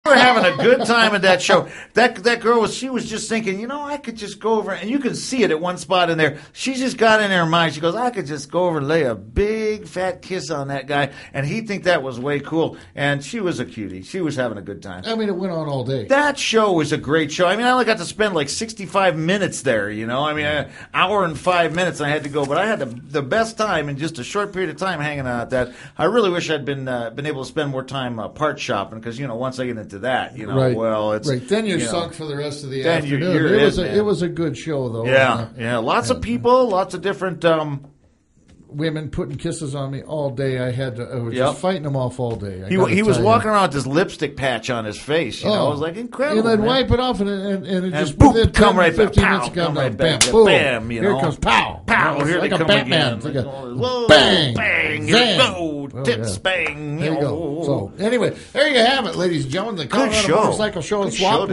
were having a good time at that show. That girl she was just thinking, I could just go over, and you can see it at one spot in there. She just got in her mind. She goes, I could just go over and lay a big fat kiss on that guy, and he'd think that was way cool. And she was a cutie. She was having a good time. I mean, it went on all day. That show was a great show. I mean, I only got to spend like 65 minutes there. I mean, an hour and 5 minutes I had to go, but I had the best time in just a short period of time hanging out at that. I really wish I'd been able to spend more time part shopping because once I get into that, right. Well, it's right. Then you're sunk for the rest of the afternoon. It was a good show, though. Yeah. Lots of people, lots of different women putting kisses on me all day. I was just fighting them off all day. He was walking around with this lipstick patch on his face. It was like incredible. And I'd wipe it off, and it just boop, come right 15 back. minutes come right bam, back. Boom. Bam. Here it comes. Pow. Pow. Here like they a come Batman. again. Like Whoa, bang. Bang. Zang. Go. Tits bang. There you go. So anyway, there you have it, ladies and gentlemen. The Colorado Motorcycle Show and Swap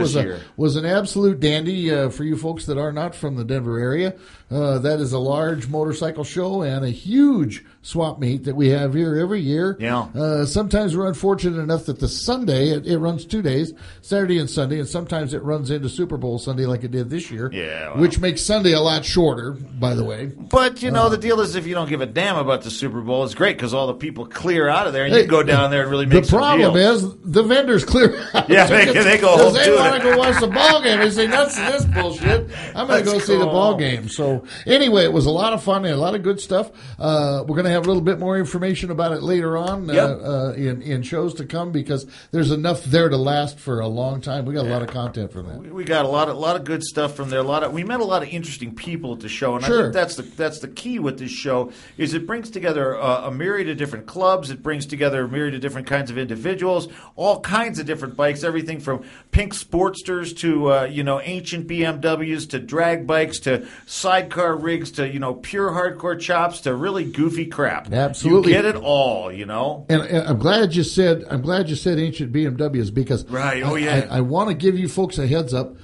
was an absolute dandy for you folks that are not from the Denver area. That is a large motorcycle show and a huge swap meet that we have here every year. Yeah. Sometimes we're unfortunate enough that the Sunday, it runs 2 days, Saturday and Sunday, and sometimes it runs into Super Bowl Sunday like it did this year. Yeah. Well. Which makes Sunday a lot shorter, by the way. But, the deal is if you don't give a damn about the Super Bowl, it's great because all the people clear out of there and you go down there and really make some deals. The problem is the vendors clear out. Yeah, they go home they want to go watch the ball game. They say, nuts to this bullshit. I'm going to go see the ball game. So anyway, it was a lot of fun and a lot of good stuff. We're going to have a little bit more information about it later on in shows to come because there's enough there to last for a long time. We got a lot of content from that. We got a lot of good stuff from there. We met a lot of interesting people at the show, and sure. I think that's the key with this show is it brings together a myriad of different clubs. It brings together a myriad of different kinds of individuals, all kinds of different bikes, everything from pink Sportsters to ancient BMWs to drag bikes to sidecar rigs to pure hardcore chops to really goofy crap. Absolutely, you get it all. And I'm glad you said ancient BMWs because right. Oh yeah, I want to give you folks a heads up.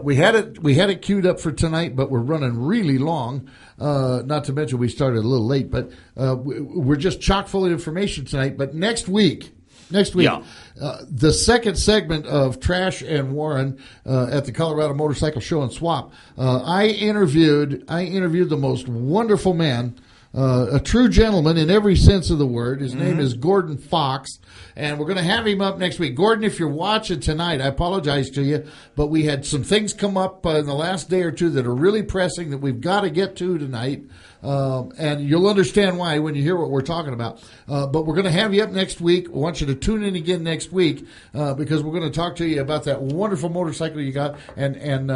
We had it queued up for tonight, but we're running really long. Not to mention we started a little late, but we're just chock full of information tonight. But next week, the second segment of Trash and Warren at the Colorado Motorcycle Show and Swap, I interviewed the most wonderful man. A true gentleman in every sense of the word. His name is Gordon Fox, and we're going to have him up next week. Gordon, if you're watching tonight, I apologize to you, but we had some things come up in the last day or two that are really pressing that we've got to get to tonight. And you'll understand why when you hear what we're talking about. But we're going to have you up next week. I want you to tune in again next week because we're going to talk to you about that wonderful motorcycle you got and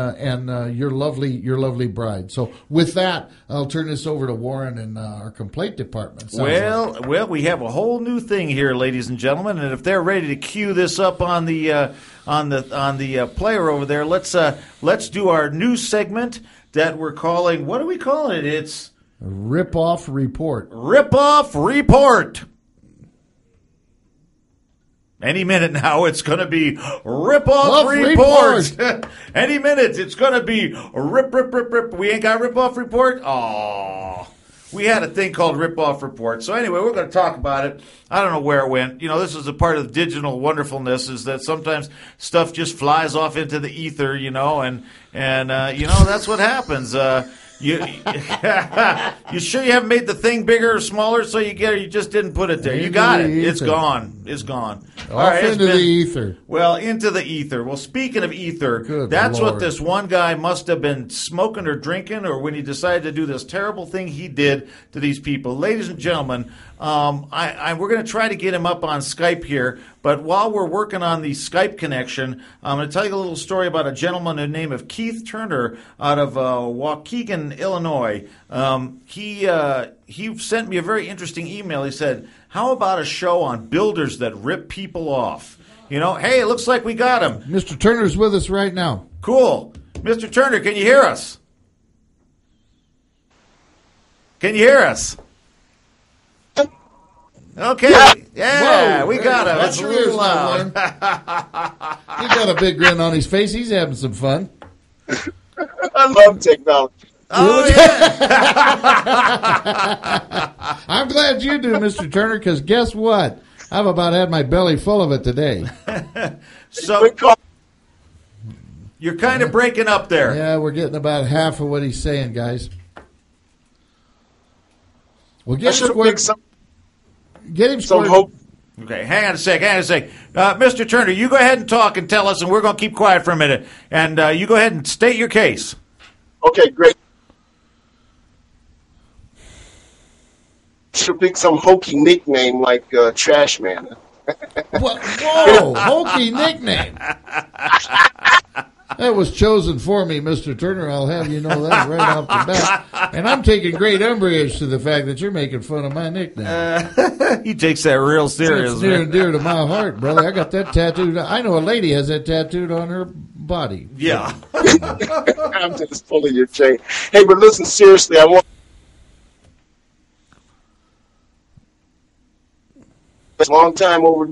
your lovely bride. So with that, I'll turn this over to Warren and our complaint department. Well, we have a whole new thing here, ladies and gentlemen, and if they're ready to cue this up on the player over there, let's do our new segment that we're calling. What are we calling it? It's Rip-Off Report. Rip-Off Report. Any minute now, it's going to be Rip-Off Report. Any minute, it's going to be Rip. We ain't got Rip-Off Report? Aww. We had a thing called Rip-Off Report. So anyway, we're going to talk about it. I don't know where it went. This is a part of the digital wonderfulness is that sometimes stuff just flies off into the ether, and that's what happens. You sure you haven't made the thing bigger or smaller so you just didn't put it there? You got it. It's gone. It's gone. All right, into the ether. Well, into the ether. Well, speaking of ether, that's what this one guy must have been smoking or drinking or when he decided to do this terrible thing he did to these people. Ladies and gentlemen, we're going to try to get him up on Skype here, but while we're working on the Skype connection, I'm going to tell you a little story about a gentleman named name of Keith Turner out of Waukegan, Illinois. He sent me a very interesting email. He said, how about a show on builders that rip people off? Hey, it looks like we got him. Mr. Turner's with us right now. Cool. Mr. Turner, can you hear us? Can you hear us? Okay, yeah, whoa, we got him. That's a little loud. He got a big grin on his face. He's having some fun. I love technology. Oh, yeah. I'm glad you do, Mr. Turner, because guess what? I've about had my belly full of it today. So you're kind of breaking up there. Yeah, we're getting about half of what he's saying, guys. Well, get him squared. Get him squared. Some hope. Okay, hang on a sec. Mr. Turner, you go ahead and talk and tell us, and we're going to keep quiet for a minute. And you go ahead and state your case. Okay, great. Should pick some hokey nickname like Trash Man. Whoa, hokey nickname. That was chosen for me, Mr. Turner. I'll have you know that right off the bat. And I'm taking great umbrage to the fact that you're making fun of my nickname. He takes that real serious. It's near and dear to my heart, brother. I got that tattooed. I know a lady has that tattooed on her body. Yeah. I'm just pulling your chain. Hey, but listen, seriously, I want a long time over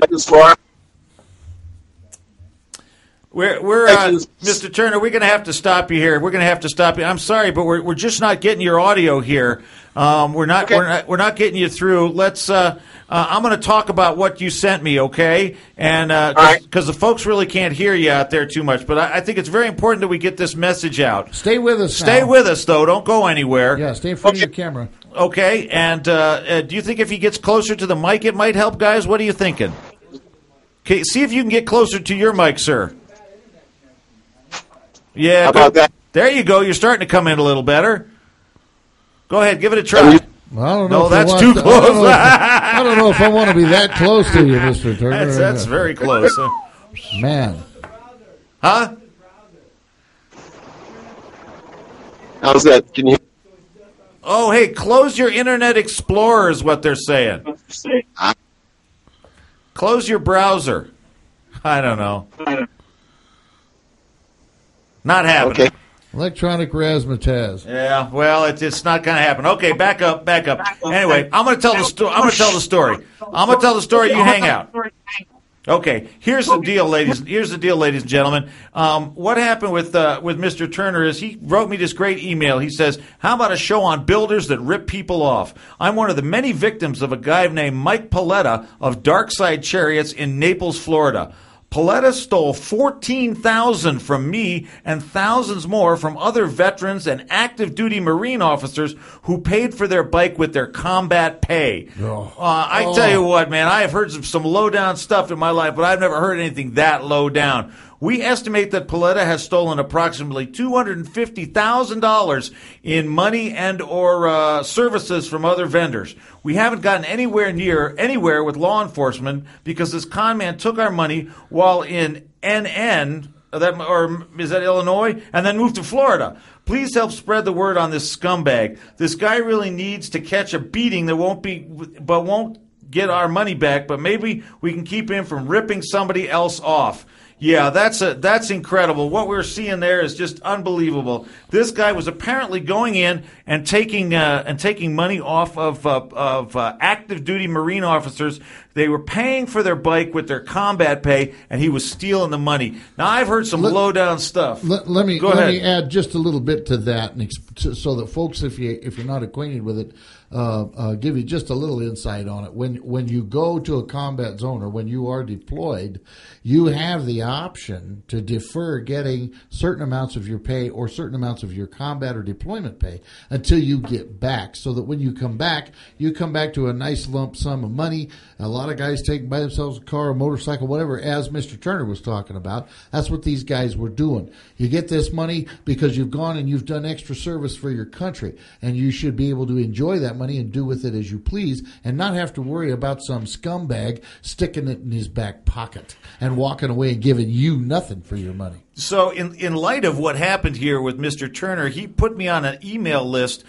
this far. We're Mr. Turner, we're going to have to stop you here. We're going to have to stop you. I'm sorry, but we're just not getting your audio here. We're not getting you through. Let's. I'm going to talk about what you sent me, okay? And because the folks really can't hear you out there too much, but I think it's very important that we get this message out. Stay with us. Stay with us, though. Don't go anywhere. Yeah, stay in front of your camera. Okay. And do you think if he gets closer to the mic, it might help, guys? What are you thinking? Okay, see if you can get closer to your mic, sir. Yeah, how about that? There you go. You're starting to come in a little better. Go ahead, give it a try. Well, I don't know. No, that's too close. I don't know if I want to be that close to you, Mr. Turner. That's very close. Man. Huh? How's that? Can you? Oh, hey, close your Internet Explorer is what they're saying. Close your browser. I don't know. Not happening. Okay. Electronic razzmatazz. Yeah, well, it's not going to happen. Okay, back up. Anyway, I'm going to tell the story. I'm going to tell the story. You hang out. Okay, here's the deal, ladies and gentlemen. What happened with Mr. Turner is he wrote me this great email. He says, "How about a show on builders that rip people off? I'm one of the many victims of a guy named Mike Paletta of Darkside Chariots in Naples, Florida." Paletta stole $14,000 from me and thousands more from other veterans and active duty Marine officers who paid for their bike with their combat pay. I tell you what, man, I have heard some low down stuff in my life, but I've never heard anything that low down. We estimate that Paletta has stolen approximately $250,000 in money and or services from other vendors. We haven't gotten anywhere with law enforcement because this con man took our money while in NN, or is that Illinois, and then moved to Florida. Please help spread the word on this scumbag. This guy really needs to catch a beating that won't get our money back, but maybe we can keep him from ripping somebody else off. Yeah, that's incredible. What we're seeing there is just unbelievable. This guy was apparently going in and taking money off of active duty Marine officers. They were paying for their bike with their combat pay, and he was stealing the money. Now I've heard some low down stuff. Let me add just a little bit to that, so that folks, if you're not acquainted with it, give you just a little insight on it. When you go to a combat zone or when you are deployed, you have the option to defer getting certain amounts of your pay or certain amounts of your combat or deployment pay until you get back, so that when you come back to a nice lump sum of money. A lot of guys take by themselves a car, a motorcycle, whatever, as Mr. Turner was talking about. That's what these guys were doing. You get this money because you've gone and you've done extra service for your country, and you should be able to enjoy that money and do with it as you please and not have to worry about some scumbag sticking it in his back pocket and walking away and giving you nothing for your money. So in light of what happened here with Mr. Turner, he put me on an email list